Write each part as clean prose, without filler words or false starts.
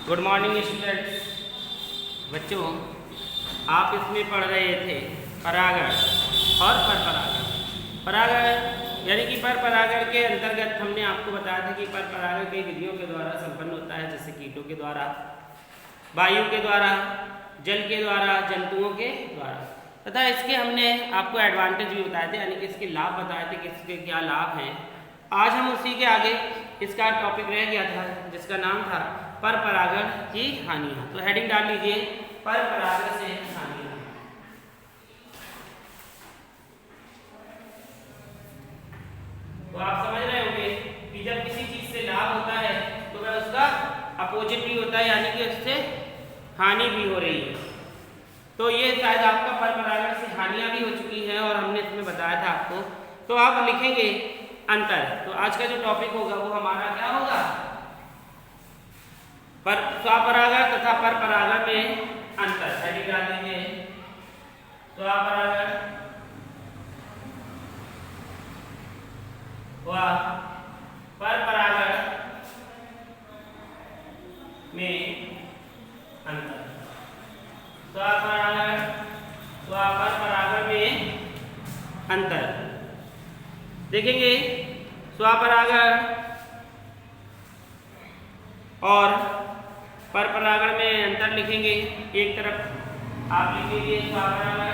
Good morning students. बच्चों, आप इसमें पढ़ रहे थे परागण और परपरागण। परागण यानी कि परपरागण के अंतर्गत हमने आपको बताया था कि परपरागण कई विधियों के द्वारा संपन्न होता है, जैसे कीटों के द्वारा, वायु के द्वारा, जल के द्वारा, जंतुओं के द्वारा, तथा इसके हमने आपको एडवांटेज भी बताए थे, यानी कि इसके लाभ बताए थे कि इसके क्या लाभ हैं। आज हम उसी के आगे इसका टॉपिक रह गया था जिसका नाम था परपरागण की हानियां। तो हेडिंग डाल लीजिए, परपरागण से हानियां। तो आप समझ रहे होंगे कि जब किसी चीज से लाभ होता है तो वह उसका अपोजिट भी होता है, यानी कि उससे हानि भी हो रही है। तो ये शायद आपका परपरागण से हानियां भी हो चुकी हैं और हमने इसमें बताया था आपको। तो आप लिखेंगे अंतर। तो आज का जो टॉपिक होगा वो हमारा क्या होगा, स्वपरागण तथा परपरागण में अंतर। हेडिंग डाल दीजिए, स्वपरागण व परपरागण में अंतर। स्वपरागण व परपरागण में अंतर देखेंगे। स्वपरागण और परपरागण में अंतर लिखेंगे। एक तरफ आप लिख लीजिए स्वपरागण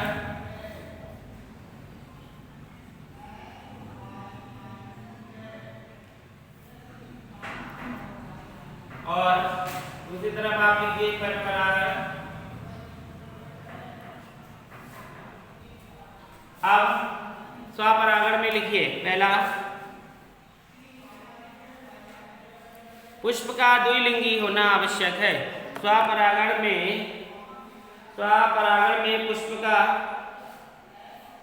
और दूसरी तरफ आप लिखिए परपरागण। अब स्वपरागण में लिखिए, पहला, पुष्प का द्विलिंगी होना आवश्यक है। स्वपरागण में पुष्प का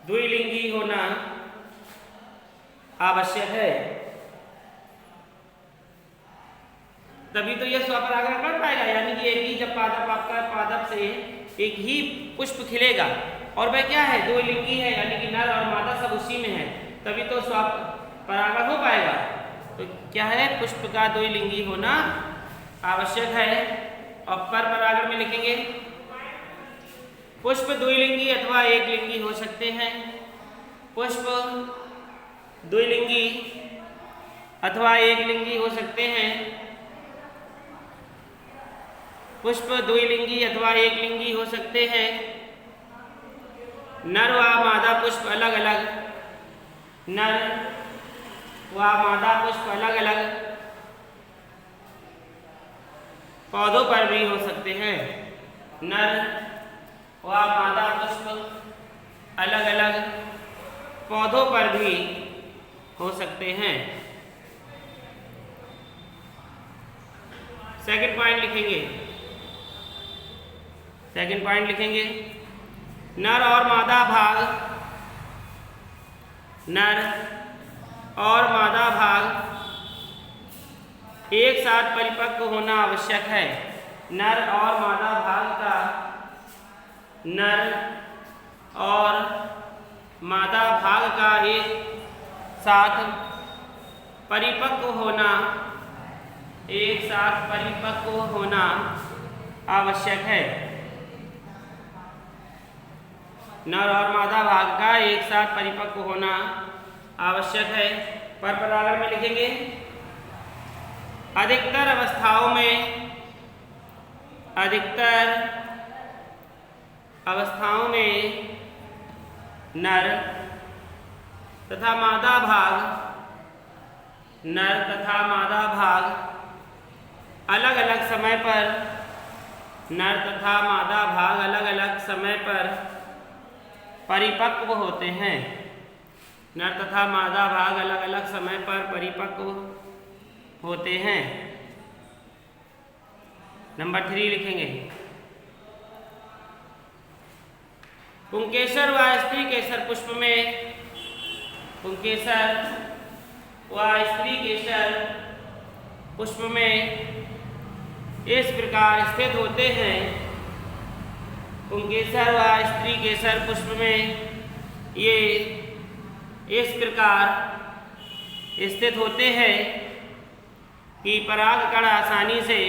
द्विलिंगी होना आवश्यक है, तभी तो यह स्वपरागण कर पाएगा। यानी कि एक ही जब पादप आपका पादप से एक ही पुष्प खिलेगा और वह क्या है, द्विलिंगी है, यानी कि नर और मादा सब उसी में है, तभी तो स्वपरागण हो पाएगा। तो क्या है, पुष्प का द्विलिंगी होना आवश्यक है। और परपरागण में लिखेंगे, पुष्प द्विलिंगी अथवा एक लिंगी हो सकते हैं। पुष्प द्विलिंगी अथवा एक लिंगी हो सकते हैं। पुष्प द्विलिंगी अथवा एक लिंगी हो सकते हैं। नर व मादा पुष्प अलग अलग, नर व मादा पुष्प अलग अलग पौधों पर भी हो सकते हैं। नर व मादा पुष्प अलग अलग पौधों पर भी हो सकते हैं। सेकंड पॉइंट लिखेंगे, सेकंड पॉइंट लिखेंगे, नर और मादा भाग, नर और मादा भाग एक साथ परिपक्व होना आवश्यक है। नर और मादा भाग का, नर और मादा भाग का एक साथ परिपक्व होना, एक साथ परिपक्व होना आवश्यक है। नर और मादा भाग का एक साथ परिपक्व होना आवश्यक है। परपरागण में लिखेंगे, अधिकतर अवस्थाओं में, अधिकतर अवस्थाओं में नर तथा मादा भाग, नर तथा मादा भाग अलग अलग समय पर, नर तथा मादा भाग अलग अलग समय पर परिपक्व होते हैं। नर तथा मादा भाग अलग अलग समय पर परिपक्व होते हैं। नंबर 3 लिखेंगे, पुंकेसर व स्त्री केसर पुष्प में, पुंकेसर व स्त्री केसर पुष्प में इस प्रकार स्थित होते हैं। पुंकेसर व स्त्री केसर पुष्प में ये इस प्रकार स्थित होते हैं कि परागकण आसानी से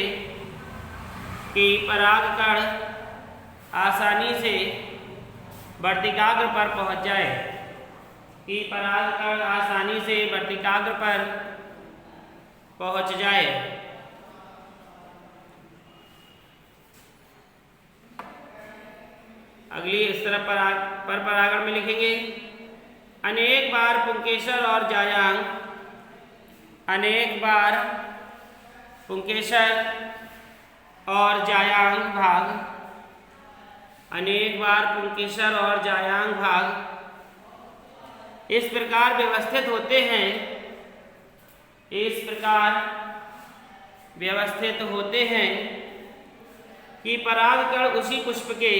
कि परागकण आसानी से वर्तिकाग्र पर पहुंच जाए, कि परागकण आसानी से वर्तिकाग्र पर पहुंच जाए। अगली इस तरफ पर परागण में लिखेंगे अनेक बार पुंकेसर और जायांग, अनेक बार पुंकेसर और जायांग भाग, अनेक बार पुंकेसर और जायांग भाग इस प्रकार व्यवस्थित होते हैं, इस प्रकार व्यवस्थित होते हैं कि परागकण उसी पुष्प के,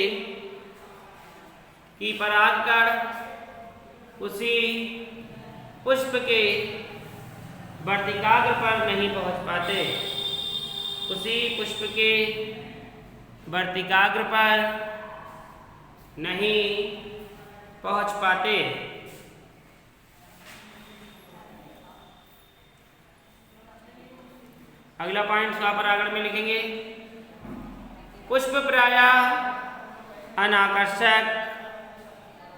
कि परागकण उसी पुष्प के वर्तिकाग्र पर नहीं पहुंच पाते, उसी पुष्प के वर्तिकाग्र पर नहीं पहुंच पाते। अगला पॉइंट स्वपरागण में लिखेंगे पुष्प प्रायः अनाकर्षक,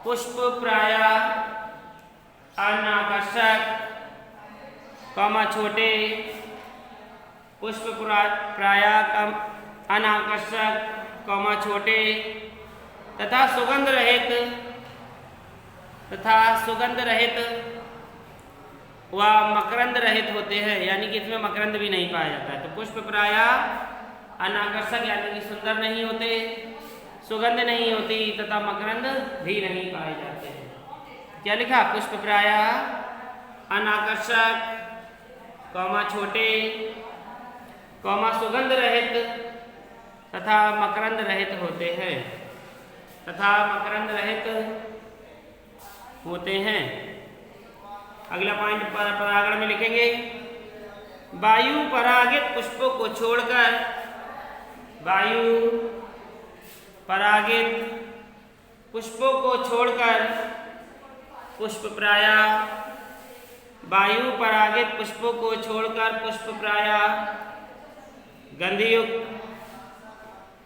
पुष्प प्रायः अनाकर्षक, कमा छोटे, पुष्प प्रायः कम अनाकर्षक, कमा छोटे तथा सुगंध रहित व मकरंद रहित होते हैं, यानी कि इसमें मकरंद भी नहीं पाया जाता है। तो पुष्प प्रायः अनाकर्षक यानी कि सुंदर नहीं होते, सुगंध नहीं होती तथा मकरंद भी नहीं पाए जाते हैं। क्या लिखा? पुष्प प्रायः अनाकर्षक, कौमा छोटे, कौमा सुगंध रहित तथा मकरंद रहित होते हैं, तथा मकरंद रहित होते हैं। अगला पॉइंट परागण में लिखेंगे वायु परागित पुष्पों को छोड़कर, वायु परागित पुष्पों को छोड़कर पुष्प प्रायः, वायु परागित पुष्पों को छोड़कर पुष्प प्रायः गंधयुक्त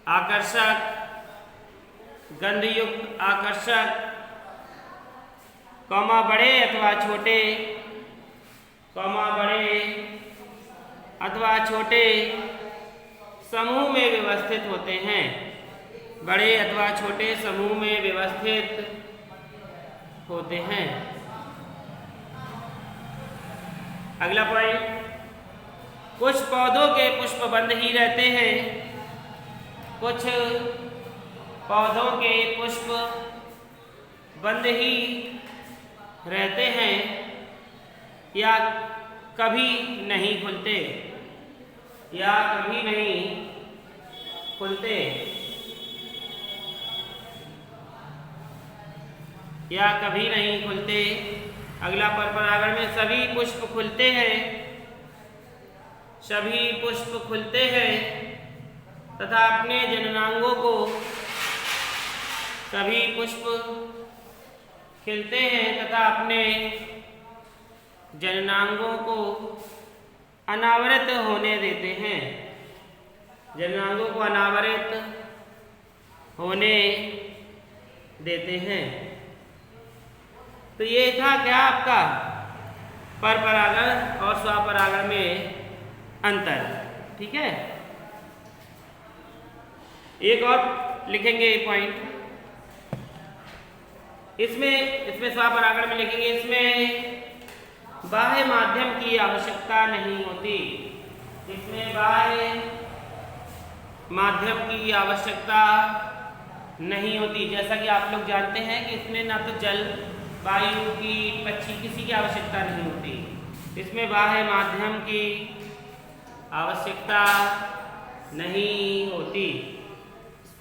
आकर्षक, गंधयुक्त आकर्षक, कौमा बड़े अथवा छोटे, कौमा बड़े अथवा छोटे समूह में व्यवस्थित होते हैं, बड़े अथवा छोटे समूह में व्यवस्थित होते हैं। अगला पॉइंट कुछ पौधों के पुष्प बंद ही रहते हैं, कुछ पौधों के पुष्प बंद ही रहते हैं या कभी नहीं खुलते, या कभी नहीं खुलते, या कभी नहीं खुलते। अगला परागण में सभी पुष्प खुलते हैं, सभी पुष्प खुलते हैं तथा अपने जननांगों को, सभी पुष्प खिलते हैं तथा अपने जननांगों को अनावृत होने देते हैं, जननांगों को अनावृत होने देते हैं। तो ये था क्या आपका परपरागण और स्वपरागण में अंतर। ठीक है, एक और लिखेंगे पॉइंट इसमें स्वपरागण में लिखेंगे इसमें बाह्य माध्यम की आवश्यकता नहीं होती, इसमें बाह्य माध्यम की आवश्यकता नहीं होती। जैसा कि आप लोग जानते हैं कि इसमें ना तो जल, वायु, कीट, पक्षी किसी की आवश्यकता नहीं होती, इसमें बाह्य माध्यम की आवश्यकता नहीं होती।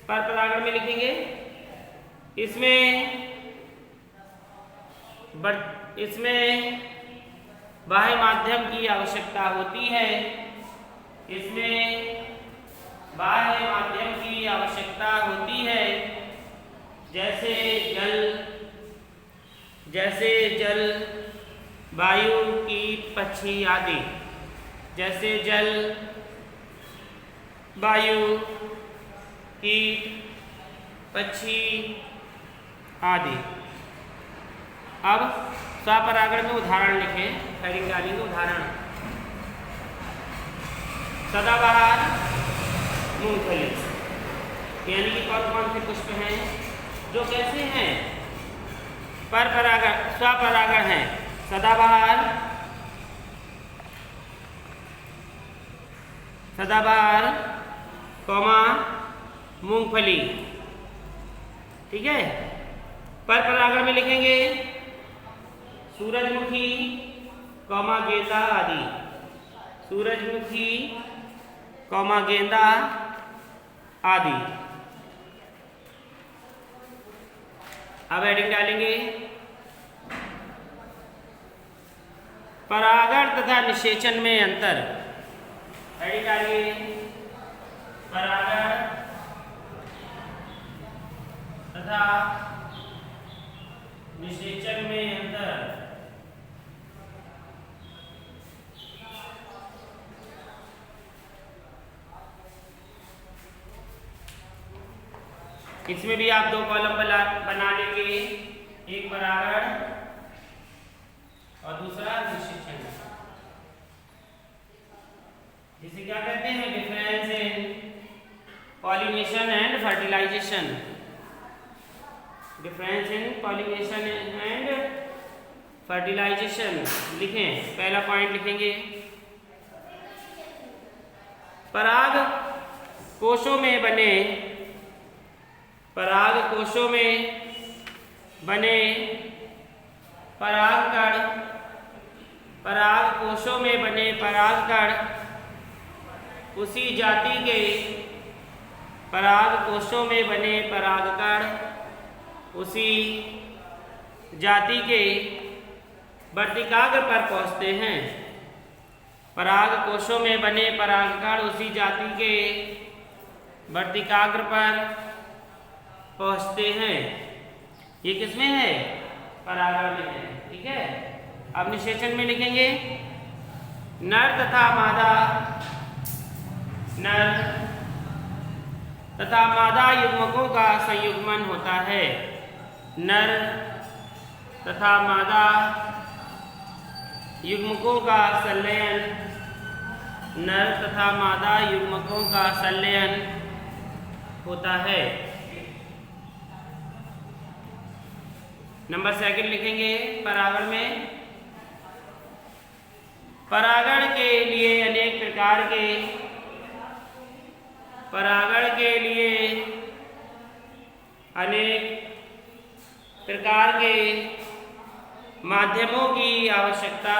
परपरागण में लिखेंगे इसमें बाह्य माध्यम की आवश्यकता होती है, इसमें बाह्य माध्यम की आवश्यकता होती है, जैसे जल, वायु, कीट, पक्षी आदि। जैसे जल, वायु, कीट, पक्षी आदि। अब स्वपरागण में उदाहरण लिखें, हेडिंग डालेंगे उदाहरण। सदाबहार मूंगफली, यानी कि कौन कौन से पुष्प हैं जो कैसे हैं, पर परागण स्वपरागण हैं। सदाबहार, सदाबहार कौमा मूंगफली, ठीक है। पर परागण में लिखेंगे सूरजमुखी कौमा गेंदा आदि, सूरजमुखी कौमा गेंदा आदि। अब हेडिंग डालेंगे परागण तथा निषेचन में अंतर। हेडिंग डालिए परागण तथा निषेचन में अंतर। इसमें भी आप 2 कॉलम बना लेंगे, एक परागण और दूसरा निषेचन। जिसे क्या कहते हैं, difference in pollination and fertilization. Difference in pollination and fertilization लिखें। पहला पॉइंट लिखेंगे पराग कोशों में बने, पराग कोशों में बने परागकण, पराग कोशों में बने परागकण उसी जाति के, पराग कोशों में बने परागकण उसी जाति के वर्तिकाग्र पर पहुँचते हैं। पराग कोशों में बने परागकण उसी जाति के वर्तिकाग्र पर पहुँचते हैं। ये किसमें है, परागण में है, ठीक है। अब निषेचन में लिखेंगे नर तथा मादा, नर तथा मादा युग्मकों का संयुग्मन होता है। नर तथा मादा युग्मकों का संलयन, नर तथा मादा युग्मकों का संलयन होता है। नंबर 2 लिखेंगे परागण में परागण के लिए अनेक प्रकार के, परागण के लिए अनेक प्रकार के माध्यमों की आवश्यकता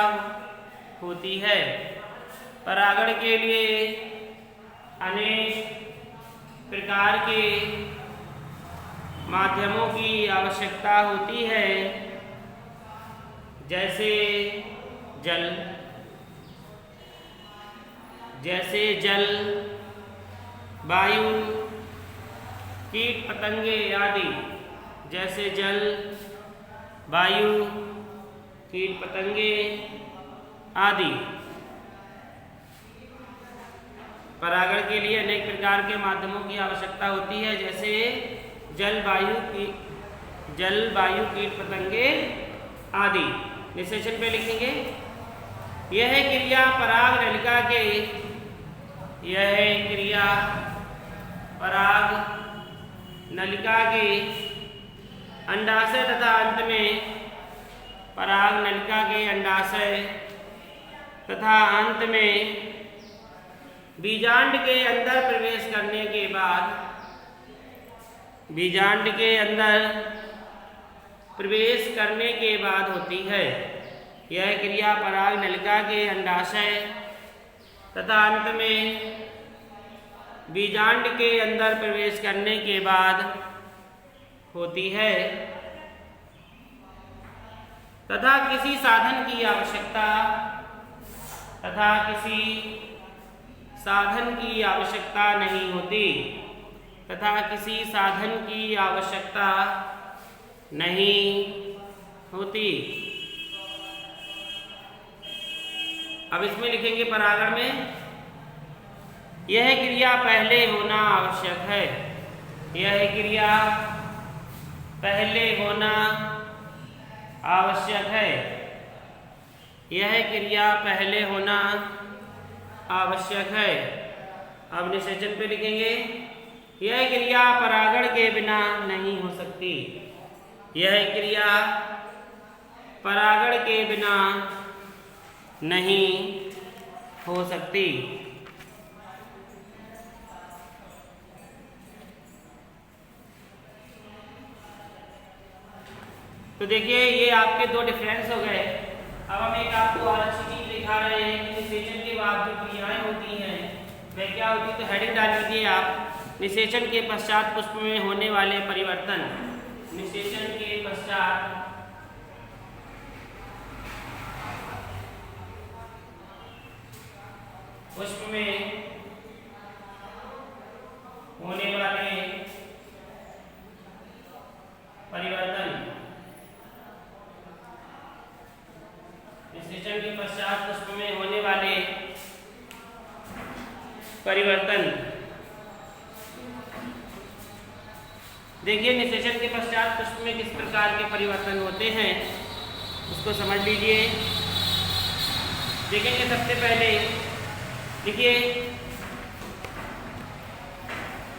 होती है। परागण के लिए अनेक प्रकार के माध्यमों की आवश्यकता होती है, जैसे जल, जैसे जल, वायु, कीट पतंगे आदि। जैसे जल, वायु, कीट पतंगे आदि। परागण के लिए अनेक प्रकार के माध्यमों की आवश्यकता होती है, जैसे जल, वायु, कीट पतंगे आदि। निषेचन पे लिखेंगे यह क्रिया पराग नलिका के, यह क्रिया पराग नलिका के अंडाशय तथा अंत में, पराग नलिका के अंडाशय तथा अंत में बीजांड के अंदर प्रवेश करने के बाद, बीजांड के अंदर प्रवेश करने के बाद होती है। यह क्रिया पराग नलिका के अंडाशय तथा अंत में बीजांड के अंदर प्रवेश करने के बाद होती है तथा किसी साधन की आवश्यकता, तथा किसी साधन की आवश्यकता नहीं होती, तथा किसी साधन की आवश्यकता नहीं होती। अब इसमें लिखेंगे परागण में यह क्रिया पहले होना आवश्यक है। यह क्रिया पहले होना आवश्यक है। यह क्रिया पहले होना आवश्यक है। अब निषेचन पे लिखेंगे, यह क्रिया परागण के बिना नहीं हो सकती। यह क्रिया परागण के बिना नहीं हो सकती। तो देखिए ये आपके दो डिफरेंस हो गए। अब हम एक आपको और अच्छी चीज दिखा रहे हैं कि निषेचन के बाद जो क्रियाएं होती हैं वह क्या होती है। तो हेडिंग डाल दीजिए आप, निषेचन के पश्चात पुष्प में होने वाले परिवर्तन। निषेचन के पश्चात पुष्प में होने वाले परिवर्तन। निषेचन के पश्चात पुष्प में होने वाले परिवर्तन। देखिए निषेचन के पश्चात पुष्प में किस प्रकार के परिवर्तन होते हैं उसको समझ लीजिए। देखेंगे सबसे पहले देखिए,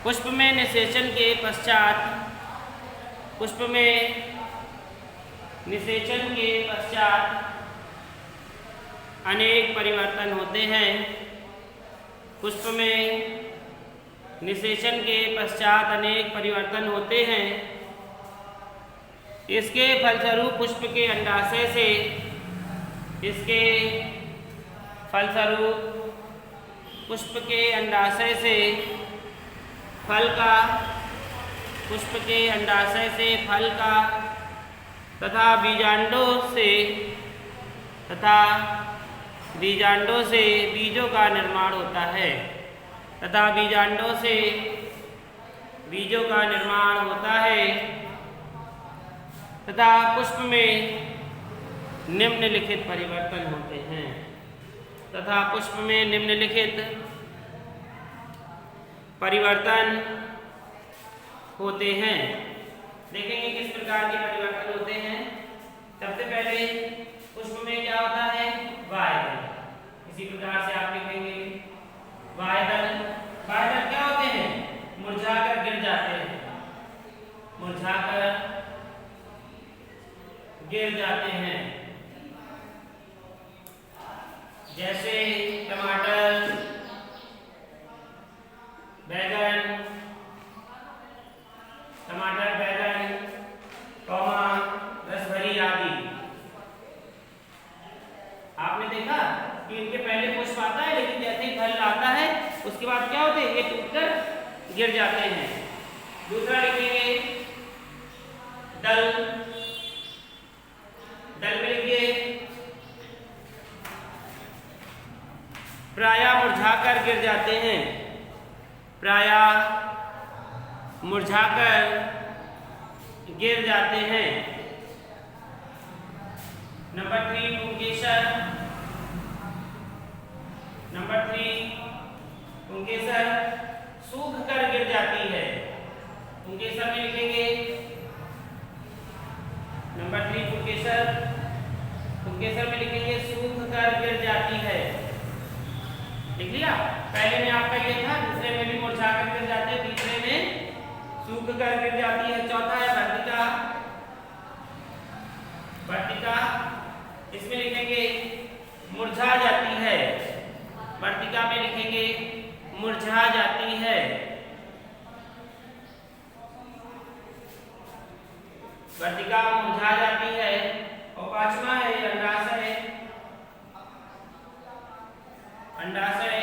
पुष्प में निषेचन के पश्चात, पुष्प में निषेचन के पश्चात अनेक परिवर्तन होते हैं। पुष्प में निषेचन के पश्चात अनेक परिवर्तन होते हैं। इसके फलस्वरूप पुष्प के अंडाशय से, इसके फलस्वरूप पुष्प के अंडाशय से फल का, पुष्प के अंडाशय से फल का तथा बीजांडों से बीजों का निर्माण होता है। तथा बीजांडों से बीजों का निर्माण होता है। तथा पुष्प में निम्नलिखित परिवर्तन होते हैं। तथा पुष्प में निम्नलिखित परिवर्तन होते हैं। देखेंगे किस प्रकार के परिवर्तन होते हैं। सबसे पहले पुष्प में क्या होता है, वायदल। इसी प्रकार से आप लिखेंगे वायदल। वायदल क्या होते हैं, मुरझाकर गिर जाते हैं, मुरझाकर गिर जाते हैं। जैसे टमाटर, बैगन, टमाटर, बैगन, कौमा, रसभरी आदि। आपने देखा कि इनके पहले पुष्प आता है, लेकिन जैसे ही फल आता है उसके बाद क्या होते हैं, ये टूटकर गिर जाते हैं। दूसरा लिखेंगे दल। दल में लिखिए प्रायः मुरझाकर गिर जाते हैं, प्रायः मुरझाकर गिर जाते हैं। नंबर 3 पुंकेसर। नंबर 3 पुंकेसर सूख कर गिर जाती है। पुंकेसर में लिखेंगे नंबर 3 पुंकेसर। पुंकेसर में लिखेंगे सूख कर गिर जाती है। लिख लिया। पहले में आपका ये था, दूसरे में भी मुरझा कर गिर जाते हैं, तीसरे में सूख कर गिर जाती है। चौथा है वर्तिका। वर्तिका इसमें लिखेंगे मुरझा जाती है। वर्तिका में लिखेंगे मुरझा जाती है। वर्तिका मुरझा जाती है। और पांचवा है अंडाशय। अंडाशय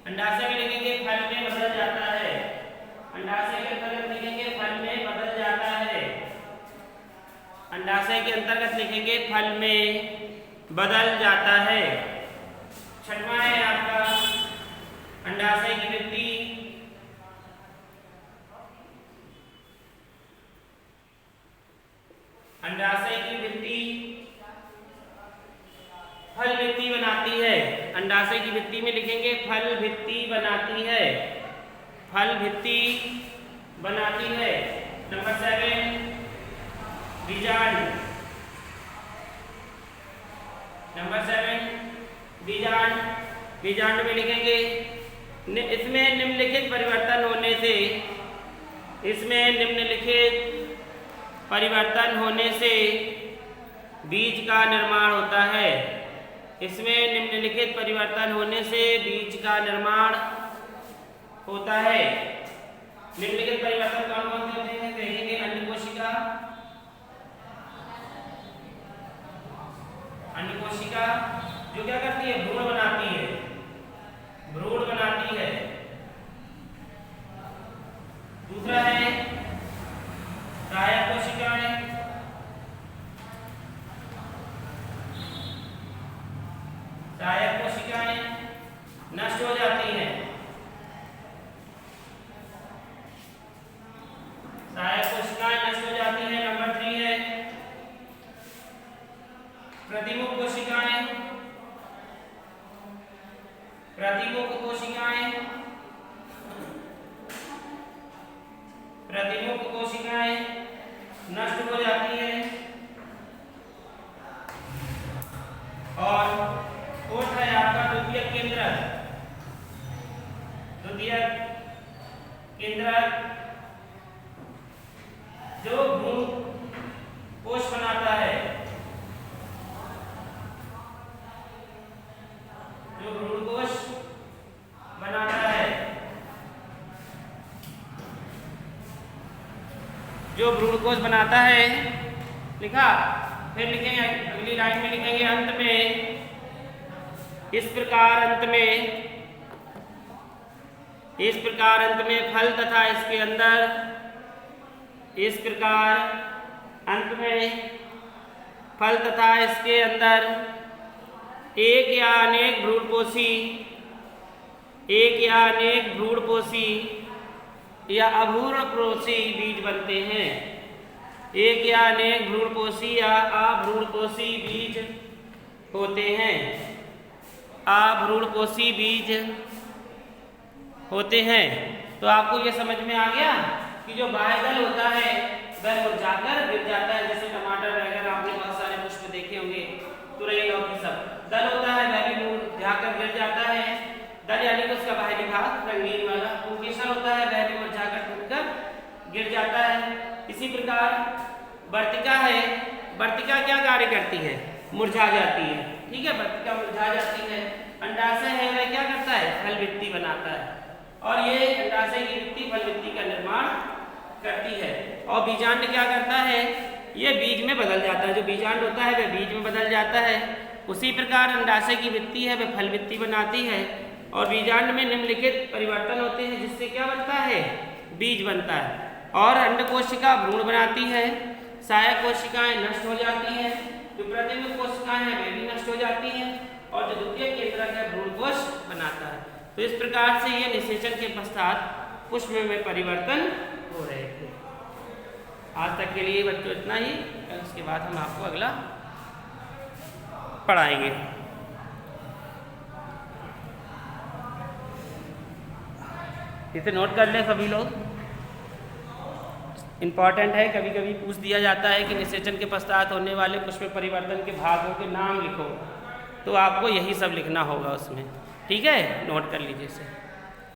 अंडाशय में लिखेंगे फल में बदल जाता है। अंडाशय के अंतर्गत लिखेंगे फल में बदल जाता है। अंडाशय के अंतर्गत लिखेंगे फल में बदल जाता है। छठवां है आपका अंडाशय की वृद्धि। अंडाशय की वृद्धि बनाती है, अंडाशय की भित्ति में लिखेंगे फल भित्ति बनाती है, फल भित्ति बनाती है। नंबर 7 बीजांड, नंबर 7 बीजांड, बीजांड में लिखेंगे इसमें निम्नलिखित परिवर्तन होने से, इसमें निम्नलिखित परिवर्तन होने से बीज का निर्माण होता है, इसमें निम्नलिखित परिवर्तन होने से बीज का निर्माण होता है। निम्नलिखित परिवर्तन कौन कौन से होते हैं कहेंगे? अन्य कोशिका, अन्य कोशिका जो क्या करती है? भ्रूण बनाती है, भ्रूण बनाती है। दूसरा है सहायक कोशिकाएं, सहायक कोशिकाएं नष्ट हो जाती हैं, सहायक कोशिकाएं नष्ट हो जाती हैं। नंबर 3 है प्रतिमुख कोशिकाएं, प्रतिमुख कोशिकाएं, प्रतिमुख कोशिकाएं नष्ट हो जाती है। और फोर्थ है आपका द्वितीयक केंद्रक, द्वितीयक केंद्रक जो भ्रूण कोश बनाता है, जो भ्रूण कोश बनाता है, जो भ्रूण कोश बनाता है लिखा। फिर लिखेंगे अगली लाइन में लिखेंगे अंत में, इस प्रकार अंत में, इस प्रकार अंत में फल तथा इसके अंदर, इस प्रकार अंत में फल तथा इसके अंदर एक या अनेक भ्रूणपोषी, एक या अनेक भ्रूणपोषी या अभ्रूणपोषी बीज बनते हैं, एक या अनेक भ्रूणपोषी या अभ्रूणपोषी बीज होते हैं, अभ्रूणपोषी बीज होते हैं। तो आपको ये समझ में आ गया कि जो बाह्य दल होता है वह मुरझाकर गिर जाता है। जैसे टमाटर वगैरह आपने बहुत सारे पुष्प देखे होंगे, तुरई लौकी सब, दल होता है वह भी मुरझाकर गिर जाता है। दल यानी कि उसका बाहरी भाग रंगीन वाला, पुंकेसर होता है वह भी मुरझाकर टूटकर गिर जाता है। इसी प्रकार वर्तिका है, वर्तिका क्या कार्य करती है? मुरझा जाती है, ठीक है, वर्तिका मुरझा जाती है। अंडाशय है वह क्या करता है? फल भित्ति बनाता है, और ये अंडाशय की भित्ति फल भित्ति का निर्माण करती है। और बीजांड क्या करता है? ये बीज में बदल जाता है, जो बीजांड होता है वह बीज में बदल जाता है। उसी प्रकार अंडाशय की भित्ति है वह फल भित्ति बनाती है, और बीजांड में निम्नलिखित परिवर्तन होते हैं जिससे क्या बनता है? बीज बनता है। और अंड कोशिका भ्रूण बनाती है, सहायक कोशिकाएं नष्ट हो जाती हैं, जो प्रतिमुख कोशिकाएं हैं वे भी नष्ट हो जाती हैं, और जो द्वितीय केंद्रक है भ्रूण कोश बनाता है। तो इस प्रकार से ये निषेचन के पश्चात पुष्प में परिवर्तन हो रहे थे। आज तक के लिए बच्चों इतना ही, उसके बाद हम आपको अगला पढ़ाएंगे। इसे नोट कर लें सभी लोग, इम्पॉर्टेंट है। कभी कभी पूछ दिया जाता है कि निषेचन के पश्चात होने वाले पुष्प में परिवर्तन के भागों के नाम लिखो, तो आपको यही सब लिखना होगा उसमें, ठीक है, नोट कर लीजिए इसे।